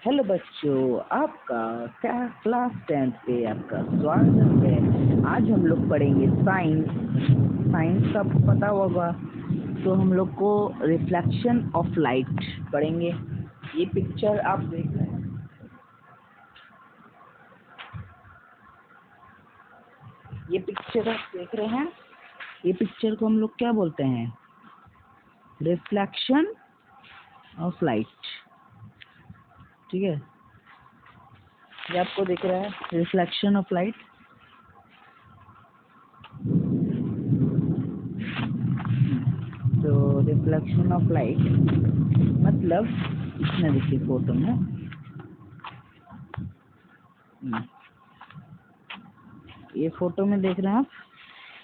Hello बच्चों, आपका क्या क्लास 10th पे आपका स्वागत है। आज हम लोग पढ़ेंगे साइंस। साइंस का आपको पता होगा, तो हम लोग को रिफ्लेक्शन ऑफ लाइट पढ़ेंगे। ये पिक्चर आप देख रहे हैं, ये पिक्चर आप देख रहे हैं, ये पिक्चर को हम लोग क्या बोलते हैं? Reflection of light. ठीक है, ये आपको दिख रहा है रिफ्लेक्शन ऑफ लाइट। तो रिफ्लेक्शन ऑफ लाइट मतलब इसमें देखिए फोटो में, ये फोटो में देख रहे हैं आप,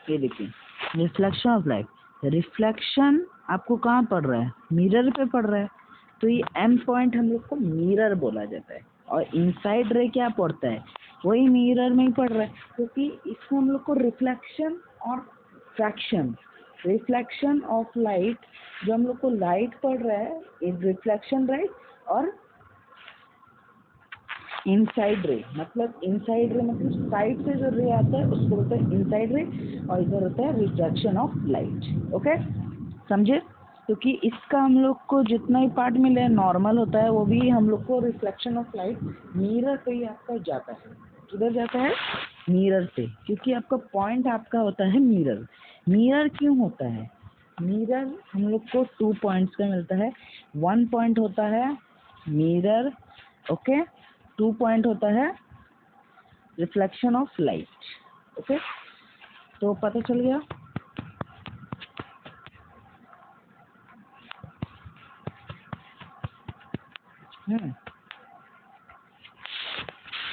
ये देखिए रिफ्लेक्शन ऑफ लाइट। रिफ्लेक्शन आपको कहाँ पड़ रहा है? मिरर पे पड़ रहा है, तो ये एम पॉइंट हम लोग को मिरर बोला जाता है। और इनसाइड रे क्या पड़ता है? वही मिरर में ही पड़ रहा है, क्योंकि इसको हम लोग को रिफ्लेक्शन और फ्रैक्शन, रिफ्लेक्शन ऑफ लाइट, जो हम लोग को लाइट पड़ रहा है इज रिफ्लेक्शन राइट, और इनसाइड रे मतलब, इनसाइड रे मतलब साइड से जो रे आता है उसको बोलते हैं इनसाइड रे, और इधर होता है रिफ्रैक्शन ऑफ लाइट। ओके, समझे? क्योंकि इसका हम लोग को जितना ही पार्ट मिले नॉर्मल होता है, वो भी हम लोग को रिफ्लेक्शन ऑफ लाइट मिरर पे ही आपका जाता है। किधर जाता है? मिरर पे, क्योंकि आपका पॉइंट आपका होता है मिरर। मिरर क्यों होता है? मिरर हम लोग को 2 पॉइंट्स का मिलता है। 1 पॉइंट होता है मिरर, ओके, 2 पॉइंट होता है रिफ्लेक्शन ऑफ लाइट। ओके, तो पता चल गया।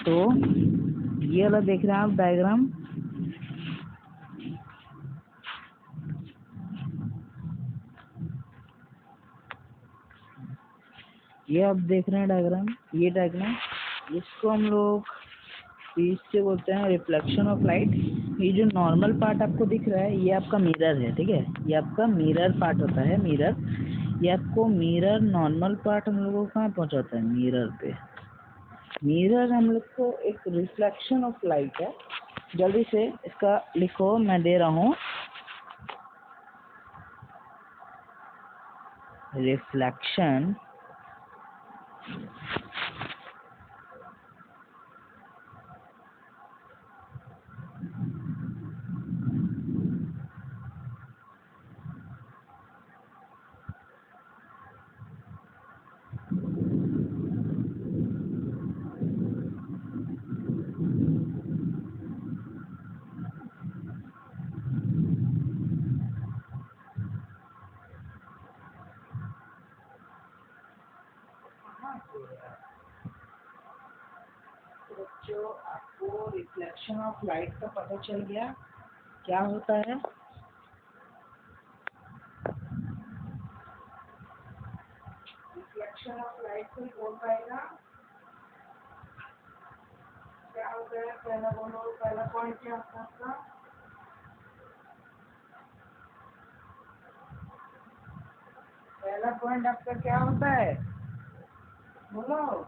तो ये वाला देख रहे हैं आप डायग्राम, ये आप देख रहे हैं डायग्राम, ये डायग्राम, इसको हम लोग इससे बोलते हैं रिफ्लेक्शन ऑफ लाइट। ये जो नॉर्मल पार्ट आपको दिख रहा है, ये आपका मिरर है। ठीक है, ये आपका मिरर पार्ट होता है, मिरर। ये आपको मिरर नॉर्मल पार्ट हम लोगों को कहाँ पहुँचाता है? मिरर पे। मिरर हम लोग को एक रिफ्लेक्शन ऑफ लाइट है। जल्दी से इसका लिखो, मैं दे रहा हूँ। रिफ्लेक्शन जो आपको रिफ्लेक्शन ऑफ लाइट का पता चल गया क्या होता है। रिफ्लेक्शन ऑफ लाइट कोई बोल पाएगा क्या होता है? पहला बोलो, पहला पॉइंट क्या होता है आपका? पहला पॉइंट आपका क्या होता है? बोलो।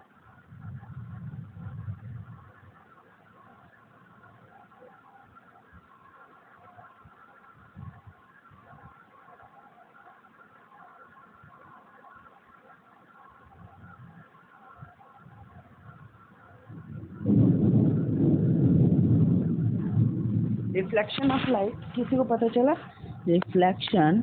रिफ्लेक्शन ऑफ लाइट किसी को पता चला? रिफ्लेक्शन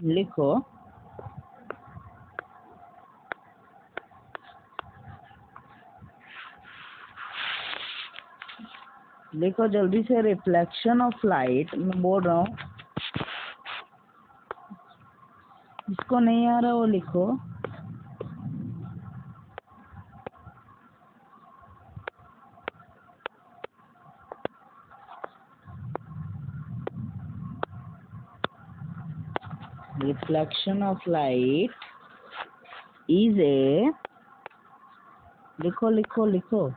लिखो, लिखो जल्दी से। रिफ्लेक्शन ऑफ लाइट मैं बोल रहा हूँ, जिसको नहीं आ रहा वो लिखो। Reflection of light is a, लिखो लिखो लिखो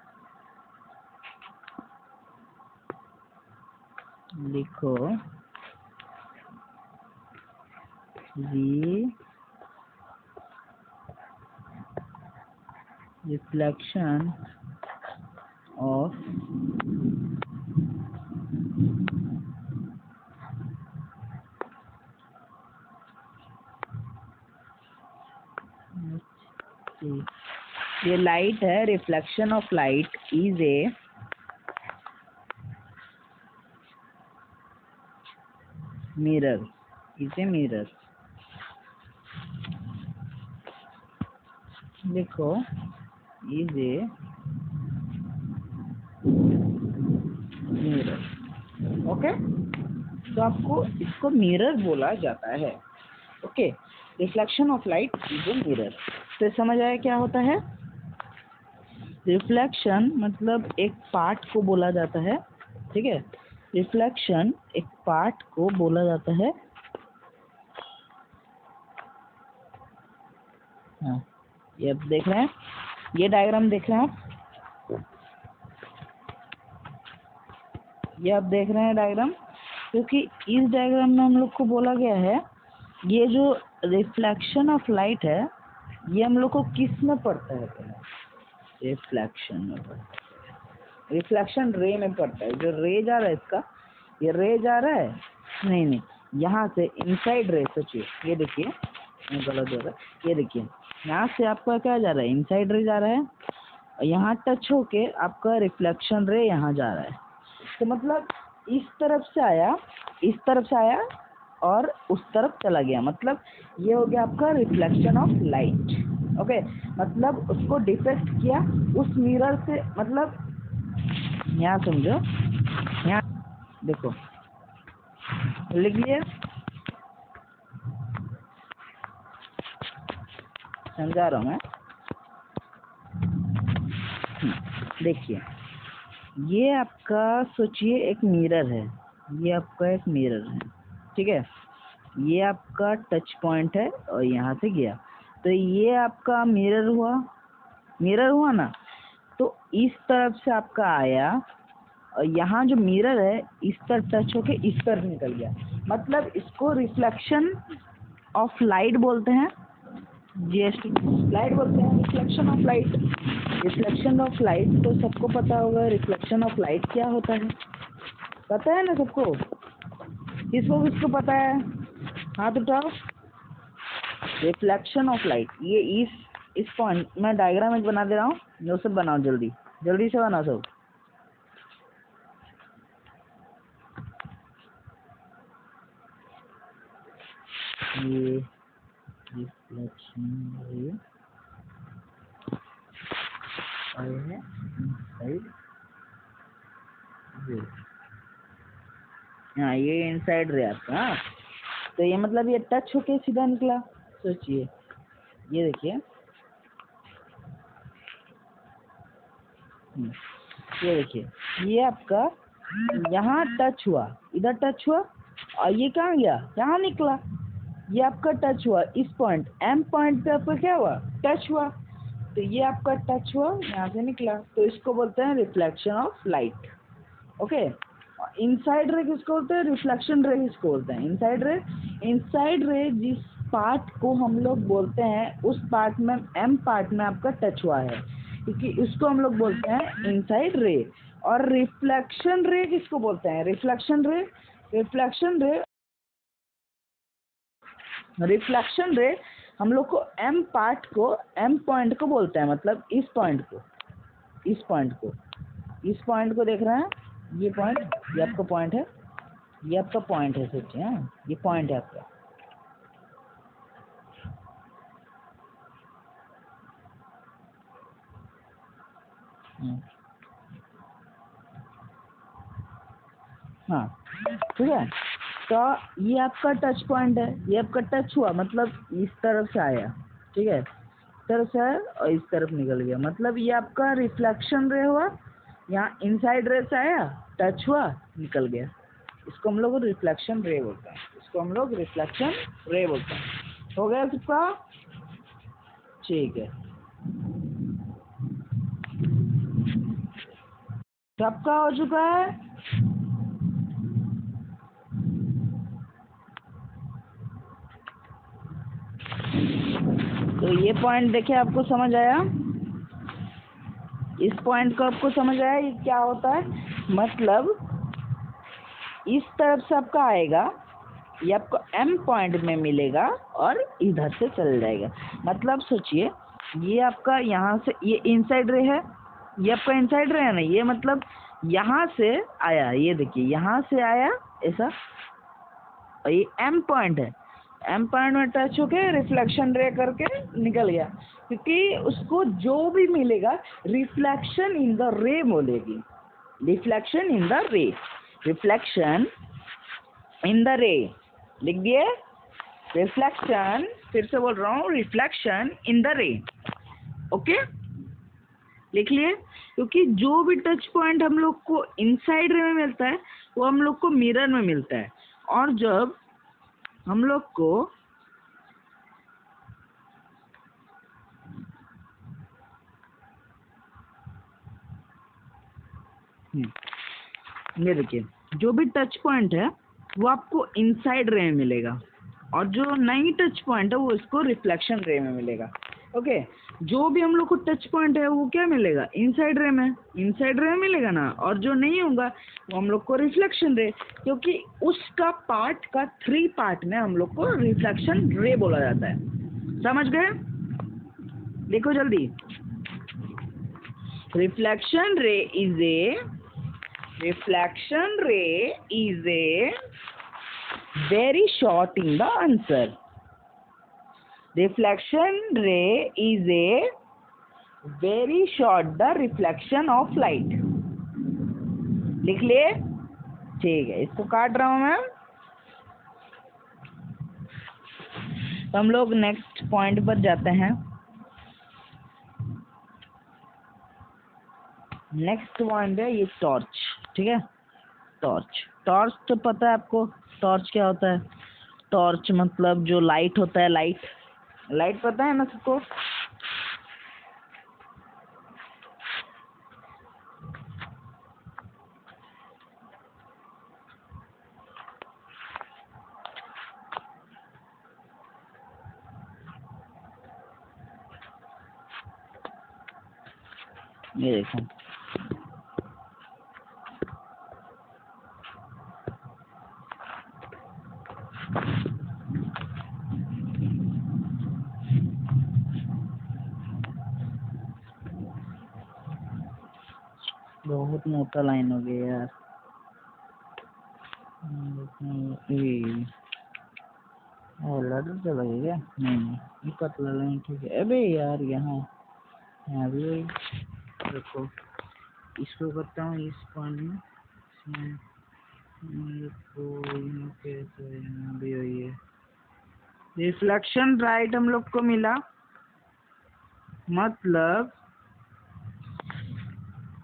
लिखो, the reflection of ये लाइट है, reflection of light is a mirror, is a mirror, देखो इज ए मिरर। ओके, तो आपको इसको मिरर बोला जाता है। Okay, reflection of light is a mirror. तो समझ आया क्या होता है? रिफ्लेक्शन मतलब एक पार्ट को बोला जाता है, ठीक है। रिफ्लेक्शन एक पार्ट को बोला जाता है, हाँ। ये आप देख रहे हैं, ये डायग्राम देख रहे हैं आप, ये आप देख रहे हैं डायग्राम, क्योंकि इस डायग्राम में हम लोग को बोला गया है ये जो रिफ्लेक्शन ऑफ लाइट है ये हम लोग को किस में पड़ता है? रिफ्लेक्शन में पड़ता है, रिफ्लेक्शन रे में पड़ता है। जो रे जा रहा है इसका, ये रे जा रहा है, नहीं यहाँ से इनसाइड रे, सोचिए, ये देखिए गलत हो रहा है, ये देखिए यहाँ से आपका क्या जा रहा है? इनसाइड रे जा रहा है, और यहाँ टच होके आपका रिफ्लेक्शन रे यहाँ जा रहा है। तो मतलब इस तरफ से आया, इस तरफ से आया और उस तरफ चला गया, मतलब ये हो गया आपका रिफ्लेक्शन ऑफ लाइट। ओके, मतलब उसको डिफेक्ट किया उस मिरर से, मतलब यहाँ समझो, यहाँ देखो, लिख लिए, समझा रहा हूँ मैं। देखिए, ये आपका सोचिए एक मिरर है, ये आपका एक मिरर है, ठीक है। ये आपका टच पॉइंट है और यहाँ से गया, तो ये आपका मिरर हुआ, मिरर हुआ ना। तो इस तरफ से आपका आया और यहाँ जो मिरर है इस पर टच होके इस तरफ निकल गया, मतलब इसको रिफ्लेक्शन ऑफ लाइट बोलते हैं, जीएसटी लाइट बोलते हैं, reflection of light. Reflection of light तो सबको पता होगा, रिफ्लेक्शन ऑफ लाइट क्या होता है, पता है ना सबको? किसको किसको पता है? हाथ उठाओ। रिफ्लेक्शन ऑफ लाइट, ये इस पॉइंट, मैं डायग्राम एक बना दे रहा हूँ, वो सब बनाओ, जल्दी जल्दी से बनाओ सब। ये रिफ्लेक्शन रे है इनसाइड रे, हाँ ये इनसाइड रे आपका, हाँ। तो ये मतलब ये टच होके सीधा निकला, सोचिए, ये देखिए, ये देखिए, ये आपका यहाँ टच हुआ, इधर टच हुआ और ये कहाँ गया? यहाँ निकला। ये आपका टच हुआ इस पॉइंट, एम पॉइंट पे आपका क्या हुआ? टच हुआ। तो ये आपका टच हुआ, यहाँ से निकला, तो इसको बोलते हैं reflection of light. Okay, inside रे किसको बोलते हैं? रिफ्लेक्शन रे किसको बोलते हैं? इनसाइड रे। इनसाइड रे जिस पार्ट को हम लोग बोलते हैं उस पार्ट में, एम पार्ट में आपका टच हुआ है, क्योंकि उसको हम लोग बोलते हैं इनसाइड रे। और रिफ्लेक्शन रे किसको बोलते हैं? रिफ्लेक्शन रे, रिफ्लेक्शन रे, रिफ्लेक्शन रे हम लोग को एम पार्ट को, एम पॉइंट को बोलते हैं, मतलब इस पॉइंट को, इस पॉइंट को, इस पॉइंट को देख रहे हैं, ये पॉइंट, ये आपका पॉइंट है, ये आपका पॉइंट है, सोचिए, हाँ ये पॉइंट है आपका। हाँ ठीक है, तो ये आपका टच पॉइंट है, ये आपका टच हुआ, मतलब इस तरफ से आया, ठीक है, इस तरफ से आया और इस तरफ निकल गया, मतलब ये आपका रिफ्लेक्शन रे हुआ। यहाँ इनसाइड रे से आया, टच हुआ, निकल गया, इसको हम लोग रिफ्लेक्शन रे बोलते हैं, इसको हम लोग रिफ्लेक्शन रे बोलते हैं। हो गया सबका? ठीक है, सबका हो चुका है। तो ये पॉइंट देखिए, आपको समझ आया? इस पॉइंट को आपको समझ आया ये क्या होता है? मतलब इस तरफ से आपका आएगा, ये आपको M पॉइंट में मिलेगा और इधर से चल जाएगा। मतलब सोचिए, ये आपका यहाँ से ये इनसाइड रे है, ये आपका इनसाइड रे है ना, ये मतलब यहाँ से आया, ये देखिए यहाँ से आया ऐसा, और ये M पॉइंट है, M पॉइंट में टच होके रिफ्लेक्शन रे करके निकल गया, क्योंकि उसको जो भी मिलेगा रिफ्लेक्शन इन द रे बोलेगी, रिफ्लेक्शन इन द रे, रिफ्लेक्शन इन द रे, लिख दिए? रिफ्लेक्शन, फिर से बोल रहा हूँ, रिफ्लेक्शन इन द रे। ओके, लिख लिए? क्योंकि जो भी टच पॉइंट हम लोग को इनसाइड रे में मिलता है वो हम लोग को मिरर में मिलता है, और जब हम लोग को ये देखिए, जो भी टच पॉइंट है वो आपको इनसाइड रे में मिलेगा, और जो नहीं टच पॉइंट है वो इसको रिफ्लेक्शन रे में मिलेगा। ओके, जो भी हम लोग को टच पॉइंट है वो क्या मिलेगा? इनसाइड रे में, इनसाइड रे में मिलेगा ना, और जो नहीं होगा वो हम लोग को रिफ्लेक्शन रे, क्योंकि उसका पार्ट का 3 पार्ट में हम लोग को रिफ्लेक्शन रे बोला जाता है। समझ गए? देखो जल्दी, रिफ्लेक्शन रे is a, reflection ray is a very short in the answer. Reflection ray is a very short the reflection of light. लिख लिए? ठीक है, इसको काट रहा हूं मैं। तो हम लोग नेक्स्ट पॉइंट पर जाते हैं। नेक्स्ट पॉइंट है ये टॉर्च। ठीक है, टॉर्च, टॉर्च तो पता है आपको, टॉर्च क्या होता है? टॉर्च मतलब जो लाइट होता है, लाइट, लाइट पता है ना सबको? ये देखो, बहुत मोटा लाइन हो गया यार। लड़र चला गया क्या? नहीं, ये पतला लाइन ठीक है। अबे यार, यहाँ भी वही, देखो इसको करता हूँ इस पॉइंट में, भी वही है। रिफ्लेक्शन राइट हम लोग को मिला, मतलब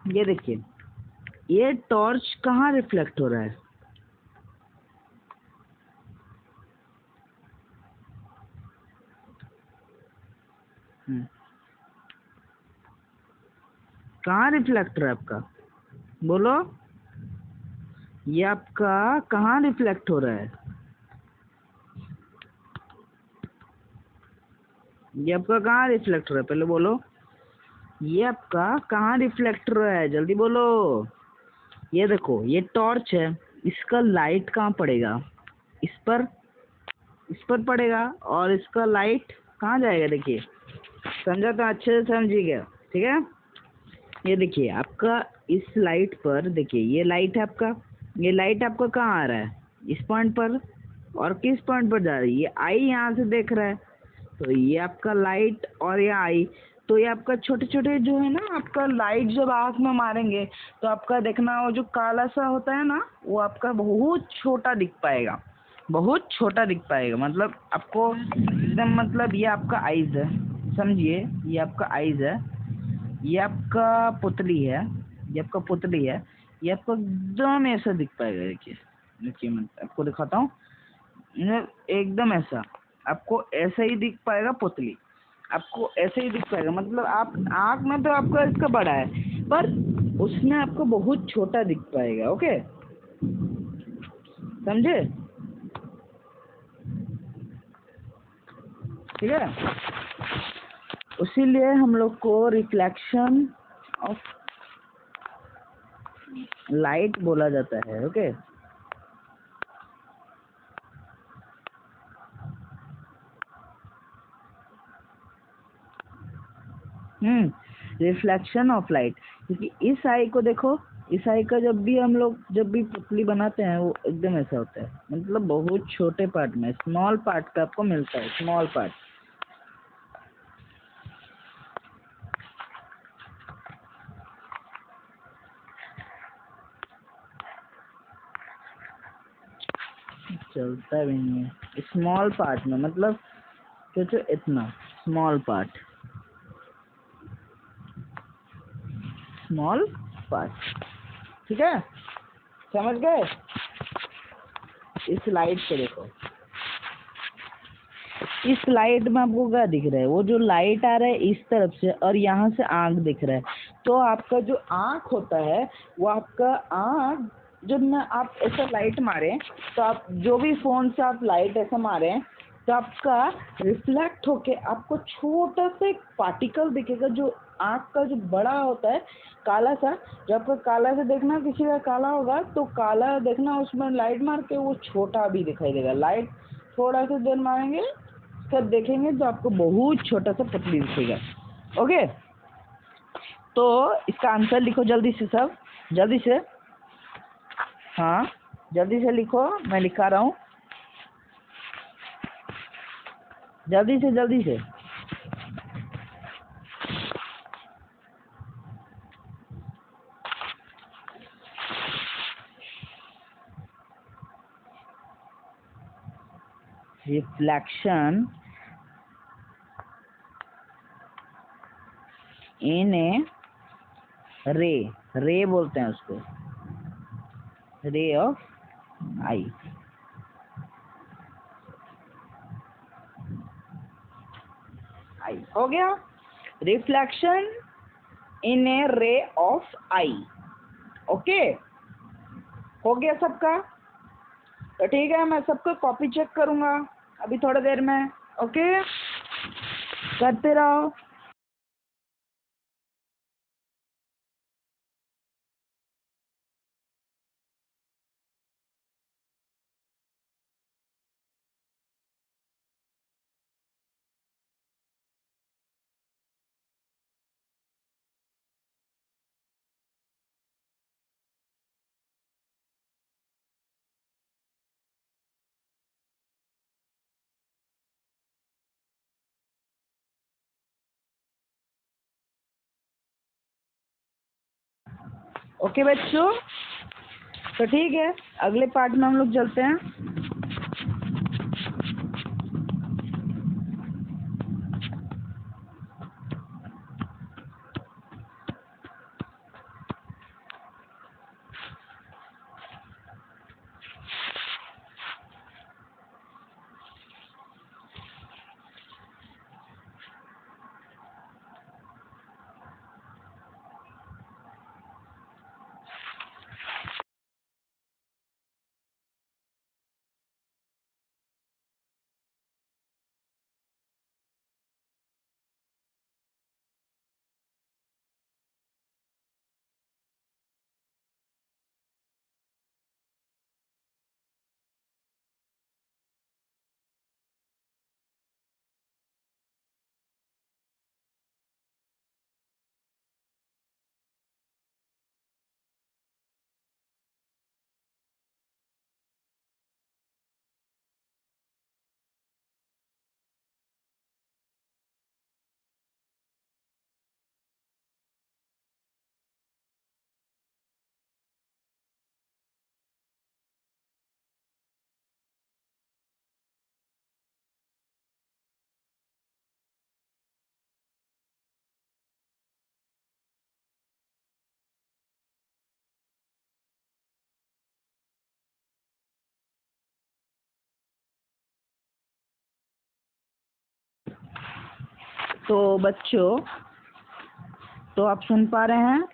ये देखिए, ये टॉर्च कहाँ रिफ्लेक्ट हो रहा है? कहाँ रिफ्लेक्ट रहा है आपका? बोलो, ये आपका कहाँ रिफ्लेक्ट हो रहा है? ये आपका कहाँ रिफ्लेक्ट हो रहा है? पहले बोलो, ये आपका कहाँ रिफ्लेक्ट हो रहा है? जल्दी बोलो। ये देखो, ये टॉर्च है, इसका लाइट कहाँ पड़ेगा? इस पर पड़ेगा, और इसका लाइट कहाँ जाएगा? देखिए, समझा तो अच्छे से समझिएगा। ठीक है, ये देखिए आपका इस लाइट पर, देखिए ये लाइट है आपका, ये लाइट आपका कहाँ आ रहा है? इस पॉइंट पर, और किस पॉइंट पर जा रही है? ये आई यहाँ से देख रहा है, तो ये आपका लाइट और ये आई, तो ये आपका छोटे छोटे जो है ना, आपका लाइट जब आँख में मारेंगे तो आपका देखना वो जो काला सा होता है ना, वो आपका बहुत छोटा दिख पाएगा, बहुत छोटा दिख पाएगा। मतलब आपको एकदम, मतलब ये आपका आइज है, समझिए, ये आपका आइज है, ये आपका पुतली है, ये आपका पुतली है, ये आपको एकदम ऐसा दिख पाएगा। देखिए देखिए मैं आपको दिखाता हूँ, एकदम ऐसा आपको ऐसा ही दिख पाएगा, पुतली आपको ऐसे ही दिख पाएगा। मतलब आप आँख में तो आपका इसका बड़ा है, पर उसमें आपको बहुत छोटा दिख पाएगा। ओके, समझे? ठीक है, उसीलिए हम लोग को रिफ्लेक्शन ऑफ लाइट बोला जाता है। Okay, reflection of light. क्योंकि इस आई को देखो, इस आई का जब भी पुतली बनाते हैं वो एकदम ऐसा होता है, मतलब बहुत छोटे पार्ट में, स्मॉल पार्ट का आपको मिलता है, स्मॉल पार्ट। चलता भी नहीं है स्मॉल पार्ट में, मतलब सोचो इतना स्मॉल पार्ट, स्मॉल पार्ट। ठीक है, समझ गए? इस लाइट पे देखो, इस लाइट में आपको क्या दिख रहा है? वो जो लाइट आ रहा है इस तरफ से और यहाँ से आँख दिख रहा है। तो आपका जो आँख होता है वो आपका आँख, जब मैं आप ऐसा लाइट मारे, तो आप जो भी फोन से आप लाइट ऐसा मारे, तो आपका रिफ्लेक्ट होके आपको छोटा सा एक पार्टिकल दिखेगा, जो आँख का जो बड़ा होता है काला सा। जब आपका काला से देखना, किसी का काला होगा तो काला देखना, उसमें लाइट मार के वो छोटा भी दिखाई देगा। लाइट थोड़ा सा देर मारेंगे, तब देखेंगे तो आपको बहुत छोटा सा पतली दिखेगा। ओके, तो इसका आंसर लिखो जल्दी से, सब जल्दी से, हाँ जल्दी से लिखो, मैं लिखा रहा हूँ, जल्दी से जल्दी से। रिफ्लेक्शन इन ए रे, रे बोलते हैं उसको, रे ऑफ आई। आई हो गया, reflection in A ray of I. Okay, हो गया सबका? तो ठीक है, मैं सबका कॉपी चेक करूंगा अभी थोड़ी देर में। ओके, करते रहो। ओके बच्चों, तो ठीक है, अगले पार्ट में हम लोग चलते हैं। तो बच्चों, तो आप सुन पा रहे हैं?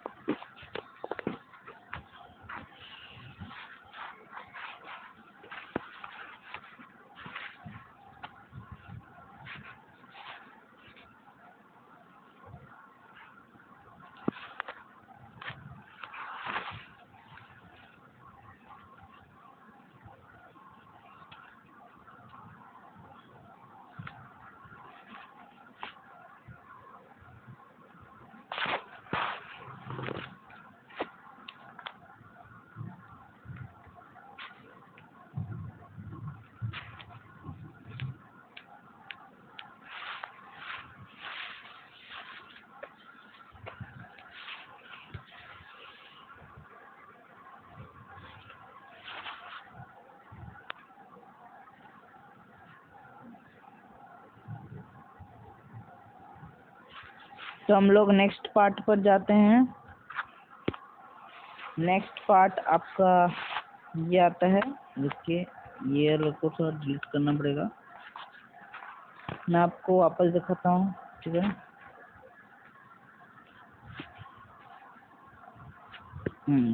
तो हम लोग नेक्स्ट पार्ट पर जाते हैं। नेक्स्ट पार्ट आपका ये आता है, जिसके ये लोग को थोड़ा डिलीट करना पड़ेगा। मैं आपको वापस दिखाता हूँ, ठीक है?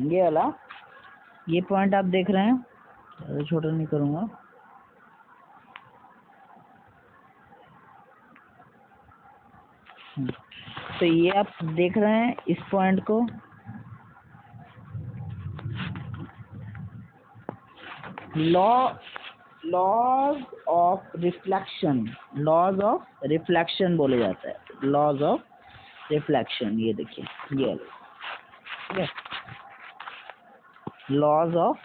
ये वाला, ये पॉइंट आप देख रहे हैं, छोटा नहीं करूँगा। तो ये आप देख रहे हैं इस पॉइंट को, लॉज ऑफ रिफ्लेक्शन बोले जाता है। लॉज ऑफ रिफ्लेक्शन, ये देखिए, ये ठीक है, लॉज ऑफ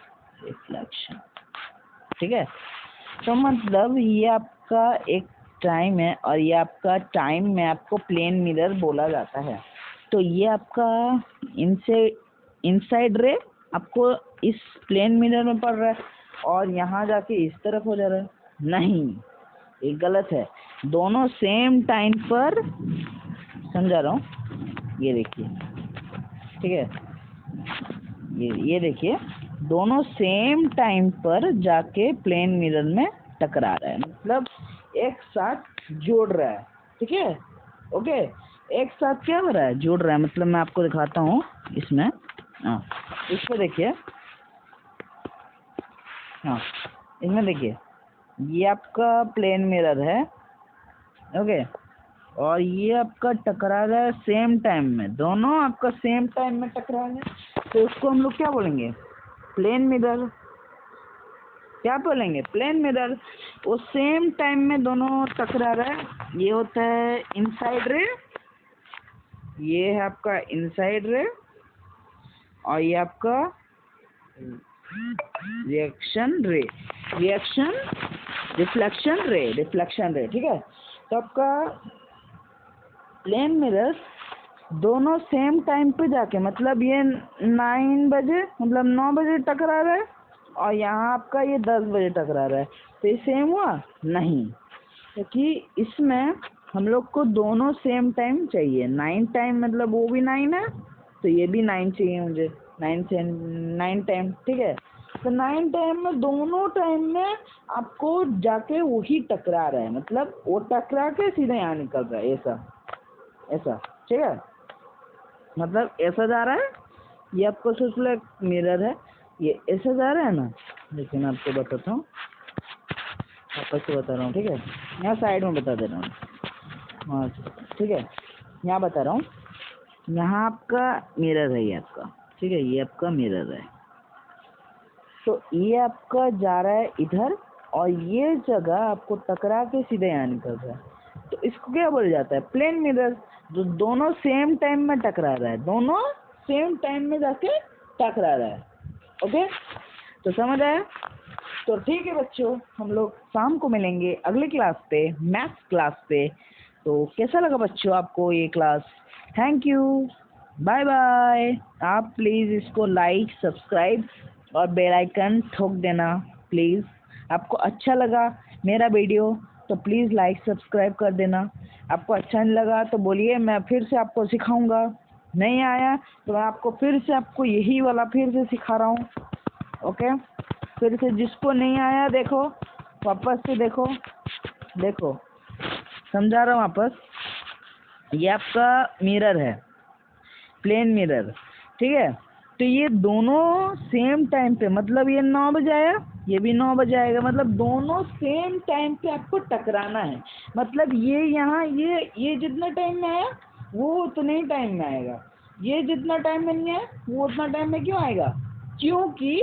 रिफ्लेक्शन, ठीक है। तो मतलब ये आपका एक टाइम है, और ये आपका टाइम में आपको प्लेन मिरर बोला जाता है। तो ये आपका इनसाइड रे आपको इस प्लेन मिरर में पड़ रहा है, और यहाँ जाके इस तरफ हो जा रहा है। नहीं, ये गलत है। दोनों सेम टाइम पर, समझा रहा हूँ, ये देखिए, ठीक है, ये देखिए, दोनों सेम टाइम पर जाके प्लेन मिरर में टकरा रहा है, मतलब एक साथ जोड़ रहा है, ठीक है, ओके। एक साथ क्या हो रहा है, जोड़ रहा है। मतलब मैं आपको दिखाता हूँ इसमें, इसको देखिए, इसमें देखिए, ये आपका प्लेन मिरर है, ओके, और ये आपका टकरा रहा है सेम टाइम में, दोनों आपका सेम टाइम में टकरा रहे हैं। तो उसको हम लोग क्या बोलेंगे, प्लेन मिरर। क्या बोलेंगे, प्लेन मिरर। वो सेम टाइम में दोनों टकरा रहा है। ये होता है इनसाइड रे, ये है आपका इनसाइड रे, और ये आपका रिफ्लेक्शन रे, ठीक है। तो आपका प्लेन मिरर दोनों सेम टाइम पे जाके, मतलब ये 9 बजे, मतलब 9 बजे टकरा रहा है, और यहाँ आपका ये 10 बजे टकरा रहा है। तो ये सेम हुआ नहीं, क्योंकि इसमें हम लोग को दोनों सेम टाइम चाहिए। 9 टाइम मतलब वो भी 9 है, तो ये भी 9 चाहिए मुझे, 9 टाइम, ठीक है। तो 9 टाइम में, दोनों टाइम में आपको जाके वही टकरा रहा है, मतलब वो टकरा के सीधे यहाँ निकल रहा है, ऐसा, ठीक है। मतलब ऐसा जा रहा है, ये आपको सोच मिरर है, ये ऐसा जा रहा है ना। लेकिन आपको बताता हूँ, आपस से बता रहा हूँ, ठीक है। यहाँ साइड में बता दे रहा हूँ, हाँ ठीक है, यहाँ बता रहा हूँ। यहाँ आपका मिरर है, ये आपका, ठीक है, ये आपका मिरर है। तो ये आपका जा रहा है इधर, और ये जगह आपको टकरा के सीधे यहाँ निकल रहा है। तो इसको क्या बोला जाता है, प्लेन मिरर। जो दोनों सेम टाइम में टकरा रहा है, दोनों सेम टाइम में जाके टकरा रहा है, ओके। तो समझ आया? तो ठीक है बच्चों, हम लोग शाम को मिलेंगे अगले क्लास पे, मैथ्स क्लास पे। तो कैसा लगा बच्चों आपको ये class? Thank you, bye bye. आप प्लीज़ इसको लाइक, सब्सक्राइब और बेल आइकन ठोक देना प्लीज़। आपको अच्छा लगा मेरा वीडियो तो प्लीज़ लाइक सब्सक्राइब कर देना। आपको अच्छा नहीं लगा तो बोलिए, मैं फिर से आपको सिखाऊंगा। नहीं आया तो मैं आपको फिर से आपको यही वाला फिर से सिखा रहा हूँ, ओके। फिर से जिसको नहीं आया देखो, वापस से देखो, समझा रहा हूँ वापस। ये आपका मिरर है, प्लेन मिरर, ठीक है। तो ये दोनों सेम टाइम पे, मतलब ये 9 बजे आया, ये भी 9 बजे आएगा, मतलब दोनों सेम टाइम पे आपको टकराना है। मतलब ये यहाँ ये जितना टाइम में आया वो उतने ही टाइम में आएगा, ये जितना टाइम में नहीं आया वो उतना टाइम में क्यों आएगा? क्योंकि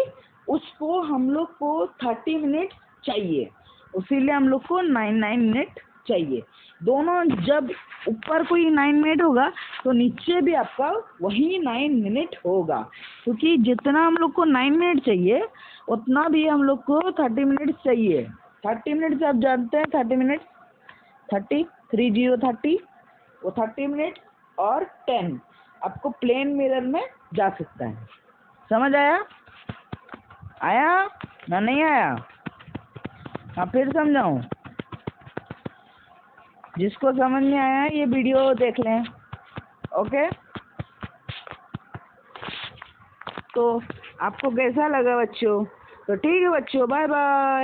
उसको हम लोग को 30 मिनट चाहिए, इसीलिए हम लोग को 9 मिनट चाहिए। दोनों जब ऊपर कोई 9 मिनट होगा तो नीचे भी आपका वही 9 मिनट होगा, क्योंकि जितना हम लोग को 9 मिनट चाहिए उतना भी हम लोग को 30 मिनट चाहिए। 30 मिनट से आप जानते हैं 30 मिनट 30 वो 30 मिनट और 10 आपको प्लेन मिरर में जा सकता है। समझ आया? आया ना नहीं आया? हाँ फिर समझाऊं? जिसको समझ में आया ये वीडियो देख लें, ओके। तो आपको कैसा लगा बच्चों? तो ठीक है बच्चों, बाय बाय।